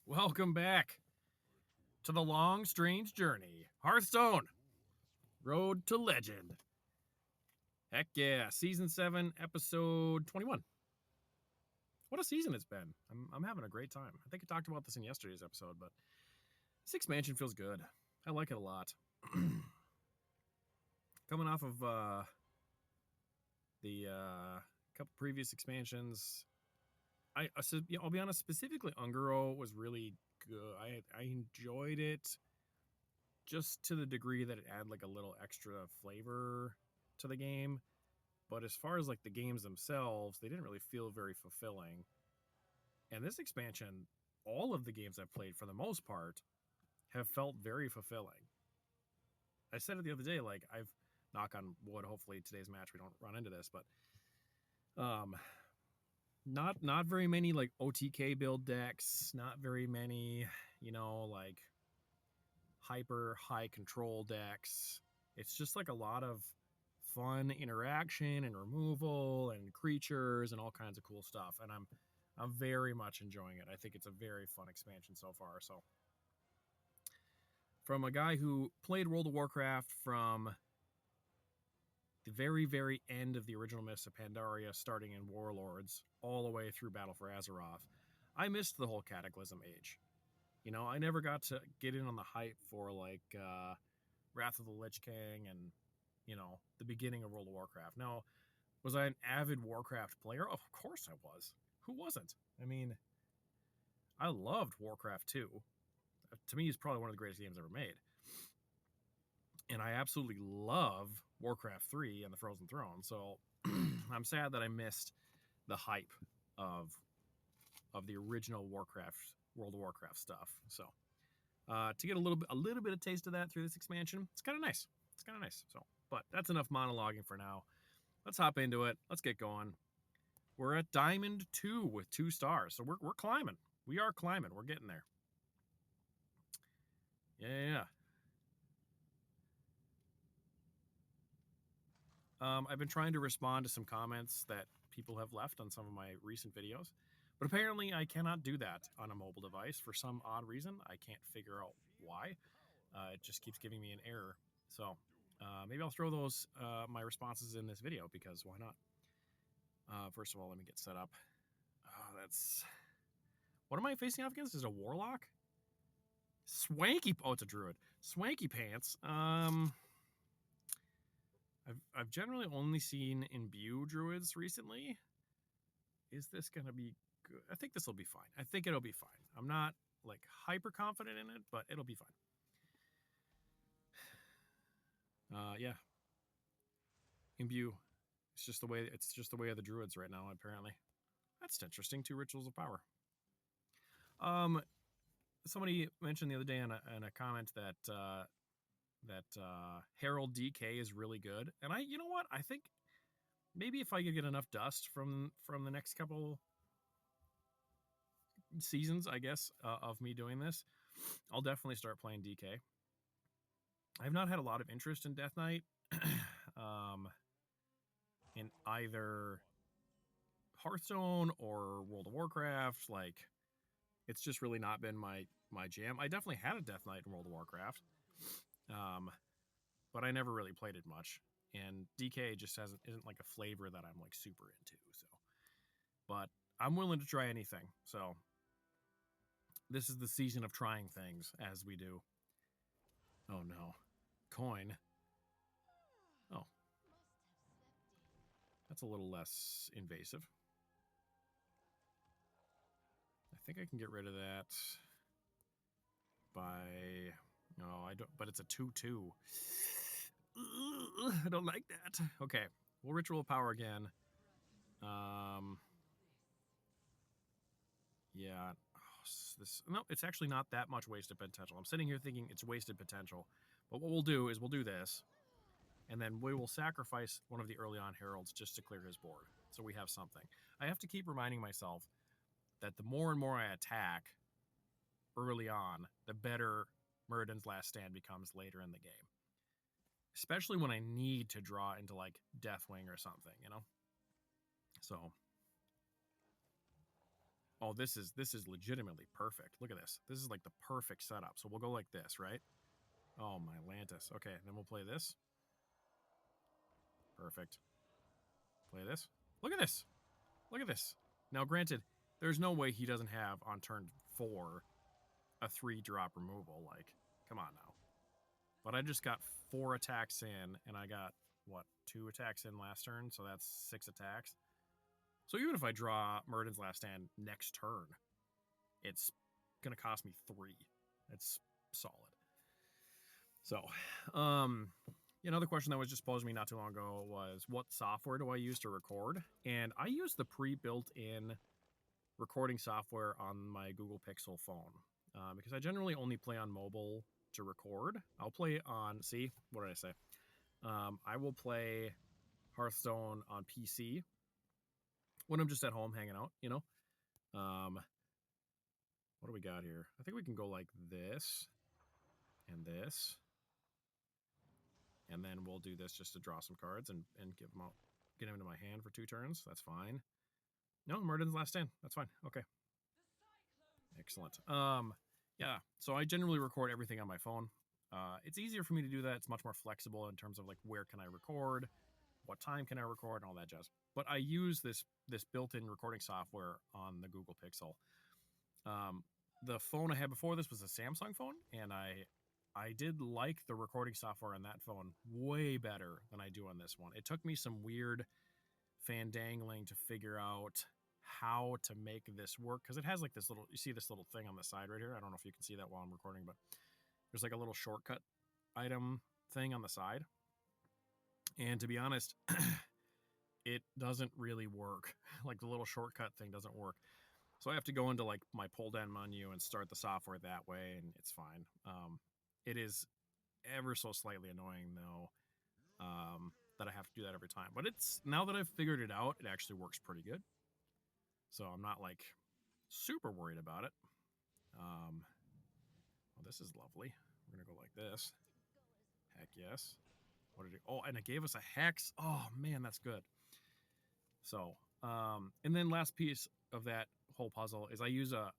Welcome back to the long, strange journey. Hearthstone Road to Legend. Heck yeah, Season 7, Episode 21. What a season it's been. I'm having a great time. I think I talked about this in yesterday's episode, but this expansion feels good. I like it a lot. Coming off of the couple previous expansions, I'll be honest, specifically Ungaro was really good. I enjoyed it just to the degree that it added like a little extra flavor to the game. But as far as like the games themselves, they didn't really feel very fulfilling. And this expansion, all of the games I've played for the most part have felt very fulfilling. I said it the other day, like I've knock on wood, hopefully today's match we don't run into this, but not very many like OTK build decks, not very many, like hyper high control decks. It's just like a lot of fun interaction and removal and creatures and all kinds of cool stuff. And I'm very much enjoying it. I think it's a very fun expansion so far. So from a guy who played World of Warcraft from the very, very end of the original Mists of Pandaria, starting in Warlords, all the way through Battle for Azeroth, I missed the whole Cataclysm age. I never got to get in on the hype for like Wrath of the Lich King and the beginning of World of Warcraft. Now, was I an avid Warcraft player? Of course I was. Who wasn't? I mean, I loved Warcraft 2. To me, it's probably one of the greatest games ever made. And I absolutely love Warcraft 3 and the Frozen Throne. So I'm sad that I missed the hype of the original World of Warcraft stuff. So to get a little bit of taste of that through this expansion, it's kind of nice. So, but that's enough monologuing for now. Let's hop into it. Let's get going. We're at Diamond 2 with 2 stars. So we're climbing. We are climbing. We're getting there. Yeah. I've been trying to respond to some comments that people have left on some of my recent videos, but apparently I cannot do that on a mobile device for some odd reason. I can't figure out why. It just keeps giving me an error. So maybe I'll throw those my responses in this video because why not? First of all, let me get set up. What am I facing off against? Is it a warlock? Swanky. Oh, it's a druid. Swanky pants. I've generally only seen imbue druids recently. Is this gonna be good? I think this will be fine. I think it'll be fine. I'm not like hyper confident in it, but it'll be fine. Yeah. Imbue. It's just the way of the druids right now, apparently. That's interesting. 2 rituals of power. Somebody mentioned the other day in a comment that Herald DK is really good, and you know what? I think maybe if I could get enough dust from the next couple seasons, I guess, of me doing this, I'll definitely start playing DK. I've not had a lot of interest in Death Knight in either Hearthstone or World of Warcraft. Like, it's just really not been my jam. I definitely had a Death Knight in World of Warcraft, but I never really played it much. And DK just isn't like a flavor that I'm like super into. So, but I'm willing to try anything. So this is the season of trying things, as we do. Oh no, coin. Oh, that's a little less invasive. I think I can get rid of that by... No, I don't, but it's a 2/2. I don't like that. Okay, we'll Ritual of Power again. Yeah. No, it's actually not that much wasted potential. I'm sitting here thinking it's wasted potential. But what we'll do is we'll do this, and then we will sacrifice one of the early on heralds just to clear his board, so we have something. I have to keep reminding myself that the more and more I attack early on, the better Myrddin's Last Stand becomes later in the game. Especially when I need to draw into like Deathwing or something, So Oh, this is legitimately perfect. Look at this. This is like the perfect setup. So we'll go like this, right? Oh, my Lantis. Okay, then we'll play this. Perfect. Play this. Look at this. Look at this. Now, granted, there's no way he doesn't have on turn 4 a 3-drop removal. Like, come on now. But I just got 4 attacks in, and I got, what, 2 attacks in last turn? So that's 6 attacks. So even if I draw Murden's Last Stand next turn, it's going to cost me 3. It's solid. So, another question that was just posed to me not too long ago was, what software do I use to record? And I use the pre-built-in recording software on my Google Pixel phone because I generally only play on mobile to record. I'll play on, see, what did I say? I will play Hearthstone on PC when I'm just at home hanging out, you know. What do we got here? I think we can go like this and this. And then we'll do this just to draw some cards and give them out, get them into my hand for 2 turns. That's fine. No, Murden's Last Stand. That's fine. Okay. Excellent. Yeah, so I generally record everything on my phone. It's easier for me to do that. It's much more flexible in terms of like where can I record, what time can I record, and all that jazz. But I use this built-in recording software on the Google Pixel. The phone I had before this was a Samsung phone, and I did like the recording software on that phone way better than I do on this one. It took me some weird fandangling to figure out how to make this work, because it has like this little, you see this little thing on the side right here. I don't know if you can see that while I'm recording, but there's like a little shortcut item thing on the side. And to be honest, it doesn't really work. Like the little shortcut thing doesn't work. So I have to go into like my pull down menu and start the software that way, and it's fine. It is ever so slightly annoying though, that I have to do that every time. But it's, now that I've figured it out, it actually works pretty good. So I'm not like super worried about it. Well, this is lovely. We're gonna go like this. Heck yes. What did it? Oh, and it gave us a hex. Oh man, that's good. So, and then last piece of that whole puzzle is I use I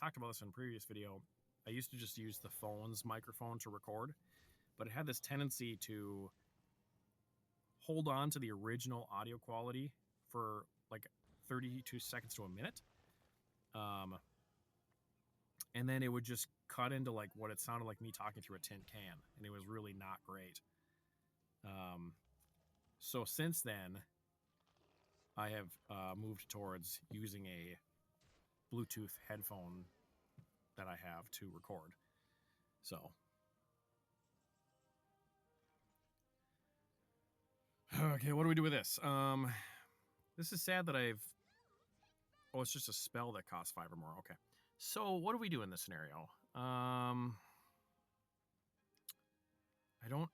talked about this in a previous video. I used to just use the phone's microphone to record, but it had this tendency to hold on to the original audio quality for like 32 seconds to a minute. And then it would just cut into like what it sounded like me talking through a tin can, and it was really not great. So since then, I have moved towards using a Bluetooth headphone that I have to record. So, okay, what do we do with this? This is sad that I've... Oh, it's just a spell that costs 5 or more. Okay. So, what do we do in this scenario? I don't...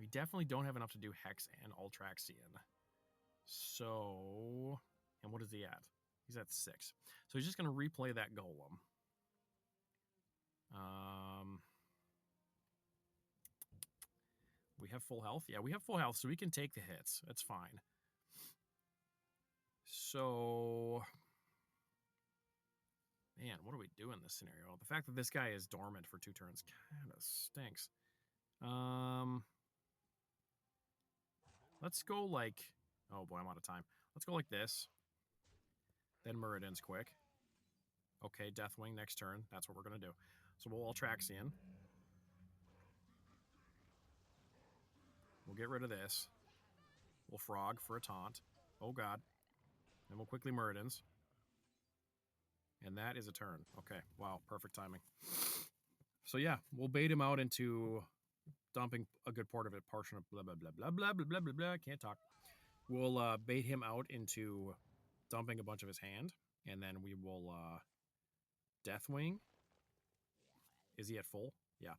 We definitely don't have enough to do Hex and Ultraxian. So... And what is he at? He's at 6. So he's just going to replay that Golem. We have full health. Yeah, we have full health, so we can take the hits. That's fine. So, man, what do we do in this scenario? The fact that this guy is dormant for 2 turns kind of stinks. Let's go like... Oh, boy, I'm out of time. Let's go like this. Then Muradin's quick. Okay, Deathwing next turn. That's what we're going to do. So we'll Ultraxian. We'll get rid of this. We'll Frog for a taunt. Oh, God. And we'll quickly Muradin's. And that is a turn. Okay, wow, perfect timing. So, yeah, we'll bait him out into dumping a good portion of blah, blah, blah, blah, blah, blah, blah, blah, blah. Can't talk. We'll bait him out into dumping a bunch of his hand. And then we will Deathwing. Is he at full? Yeah.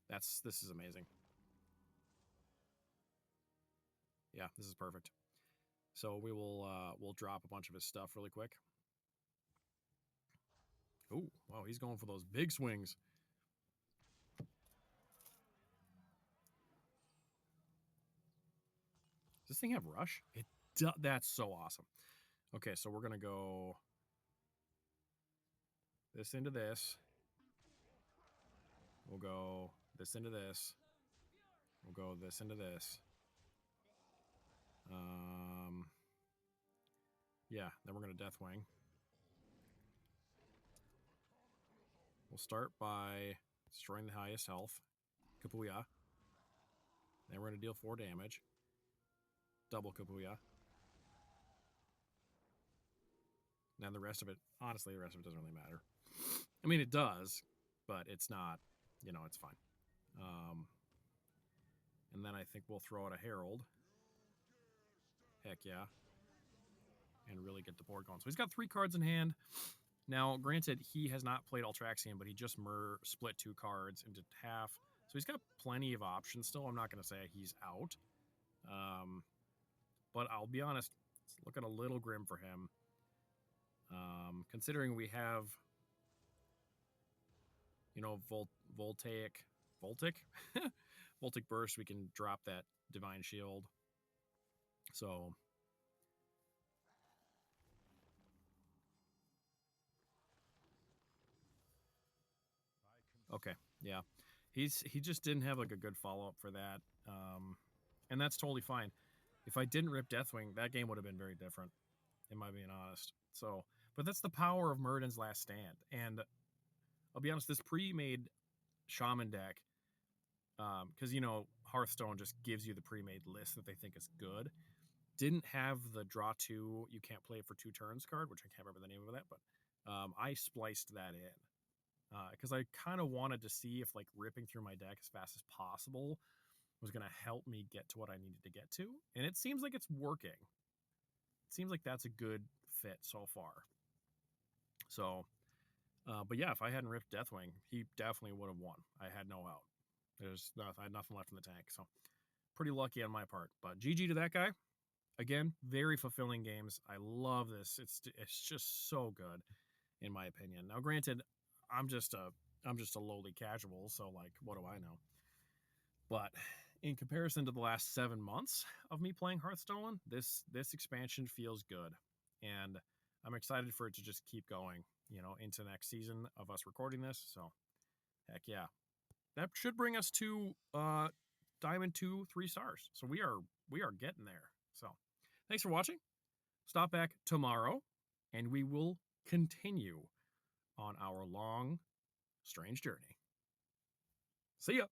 This is amazing. Yeah, this is perfect. So we will we'll drop a bunch of his stuff really quick. Oh, wow, he's going for those big swings. Does this thing have rush? That's so awesome. Okay, so we're going to go this into this. We'll go this into this. We'll go this into this. Yeah, then we're going to Deathwing. We'll start by destroying the highest health. Kapuya. Then we're going to deal 4 damage. Double Kapuya. And the rest of it, honestly, the rest of it doesn't really matter. I mean, it does, but it's not, it's fine. And then I think we'll throw out a Herald. Heck yeah. And really get the board going. So he's got 3 cards in hand. Now, granted, he has not played Ultraxian, but he just split 2 cards into half. So he's got plenty of options still. I'm not going to say he's out. But I'll be honest, it's looking a little grim for him. Considering we have, Voltaic Burst, we can drop that Divine Shield. So okay, yeah, he just didn't have like a good follow up for that, and that's totally fine. If I didn't rip Deathwing, that game would have been very different, am I being honest? So, but that's the power of Murden's Last Stand, and I'll be honest, this pre-made Shaman deck, because Hearthstone just gives you the pre-made list that they think is good. Didn't have the draw 2, you can't play it for 2 turns card, which I can't remember the name of that, but I spliced that in because I kind of wanted to see if like ripping through my deck as fast as possible was going to help me get to what I needed to get to, and it seems like it's working. It seems like that's a good fit so far. So, but yeah, if I hadn't ripped Deathwing, he definitely would have won. I had no out. I had nothing left in the tank, so pretty lucky on my part. But GG to that guy. Again, very fulfilling games. I love this. It's just so good, in my opinion. Now, granted, I'm just a lowly casual, so like, what do I know? But in comparison to the last 7 months of me playing Hearthstone, this expansion feels good, and I'm excited for it to just keep going, into next season of us recording this. So, heck yeah, that should bring us to Diamond 2 3 stars. So we are getting there. So, thanks for watching. Stop back tomorrow, and we will continue on our long, strange journey. See ya.